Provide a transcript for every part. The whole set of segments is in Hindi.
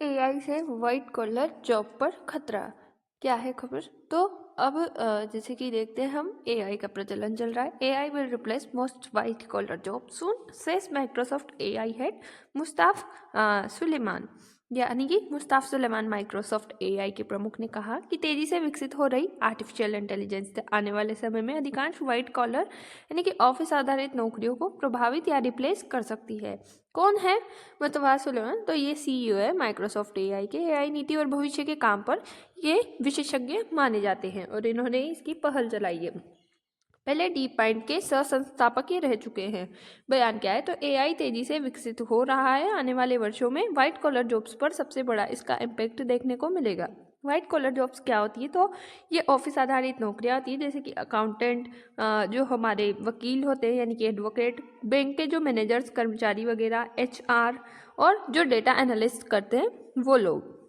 एआई से वाइट कॉलर जॉब पर खतरा। क्या है खबर? तो अब जैसे कि देखते हैं हम, एआई का प्रचलन चल रहा है। AI will replace most white collar job soon, says Microsoft AI head Mustafa Suleyman. यानी कि मुस्ताफ सुलेमान माइक्रोसॉफ्ट एआई के प्रमुख ने कहा कि तेजी से विकसित हो रही आर्टिफिशियल इंटेलिजेंस से आने वाले समय में अधिकांश वाइट कॉलर यानी कि ऑफिस आधारित नौकरियों को प्रभावित या रिप्लेस कर सकती है। कौन है मुस्तफा सुलेमान? तो ये सीईओ है माइक्रोसॉफ्ट एआई के। एआई नीति और भविष्य के काम पर ये विशेषज्ञ माने जाते हैं और इन्होंने इसकी पहल चलाई है। पहले डीप माइंड के सह संस्थापक ये रह चुके हैं। बयान क्या है? तो एआई तेजी से विकसित हो रहा है। आने वाले वर्षों में व्हाइट कॉलर जॉब्स पर सबसे बड़ा इसका इम्पैक्ट देखने को मिलेगा। व्हाइट कॉलर जॉब्स क्या होती है? तो ये ऑफिस आधारित नौकरियां होती है, जैसे कि अकाउंटेंट, जो हमारे वकील होते हैं यानी कि एडवोकेट, बैंक के जो मैनेजर्स कर्मचारी वगैरह, एचआर और जो डेटा एनालिस्ट करते हैं वो लोग।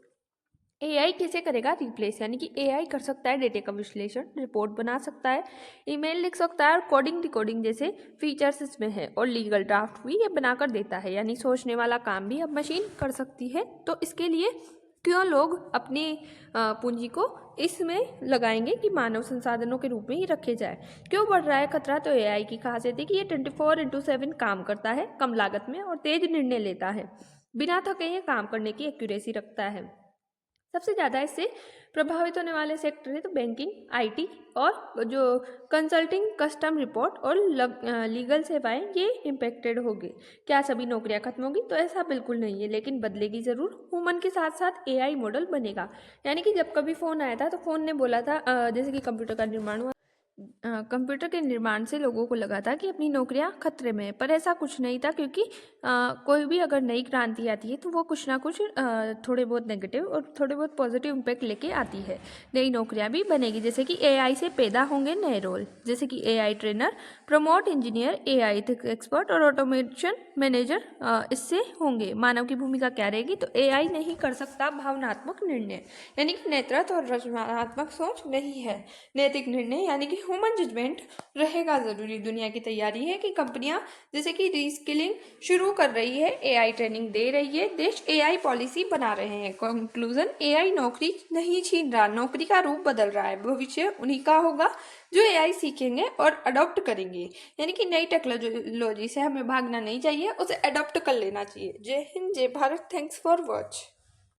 एआई किसे करेगा रिप्लेस? यानी कि एआई कर सकता है डेटा का विश्लेषण, रिपोर्ट बना सकता है, ईमेल लिख सकता है और कोडिंग डिकोडिंग जैसे फीचर्स इसमें है, और लीगल ड्राफ्ट भी ये बनाकर देता है। यानी सोचने वाला काम भी अब मशीन कर सकती है। तो इसके लिए क्यों लोग अपनी पूंजी को इसमें लगाएंगे कि मानव संसाधनों के रूप में ही रखे जाए? क्यों बढ़ रहा है खतरा? तो एआई की खासियत है कि ये 24/7 काम करता है, कम लागत में और तेज निर्णय लेता है, बिना थके ये काम करने की एक्यूरेसी रखता है। सबसे ज़्यादा इससे प्रभावित होने वाले सेक्टर है तो बैंकिंग, आईटी और जो कंसल्टिंग, कस्टम रिपोर्ट और लीगल सेवाएं, ये इम्पेक्टेड होंगे। क्या सभी नौकरियां खत्म होगी? तो ऐसा बिल्कुल नहीं है, लेकिन बदलेगी ज़रूर। ह्यूमन के साथ साथ एआई मॉडल बनेगा। यानी कि जब कभी फ़ोन आया था तो फ़ोन ने बोला था, जैसे कि कंप्यूटर का निर्माण हुआ, कंप्यूटर के निर्माण से लोगों को लगा था कि अपनी नौकरियां खतरे में है, पर ऐसा कुछ नहीं था, क्योंकि कोई भी अगर नई क्रांति आती है तो वो कुछ ना कुछ थोड़े बहुत नेगेटिव और थोड़े बहुत पॉजिटिव इम्पैक्ट लेके आती है। नई नौकरियां भी बनेगी, जैसे कि एआई से पैदा होंगे नए रोल, जैसे कि AI trainer, promote engineer, AI expert और ऑटोमेशन मैनेजर इससे होंगे। मानव की भूमिका क्या रहेगी? तो एआई नहीं कर सकता भावनात्मक निर्णय, यानी कि नेतृत्व और रचनात्मक सोच नहीं है। नैतिक निर्णय यानी कि ह्यूमन जजमेंट रहेगा जरूरी। दुनिया की तैयारी है कि कंपनियां जैसे कि रीस्किलिंग शुरू कर रही है, एआई ट्रेनिंग दे रही है, देश एआई पॉलिसी बना रहे हैं। कंक्लूजन, एआई नौकरी नहीं छीन रहा, नौकरी का रूप बदल रहा है। भविष्य उन्हीं का होगा जो एआई सीखेंगे और अडॉप्ट करेंगे। यानी कि नई टेक्नोलॉजी से हमें भागना नहीं चाहिए, उसे अडॉप्ट कर लेना चाहिए। जय हिंद, जय भारत। Thanks for watch.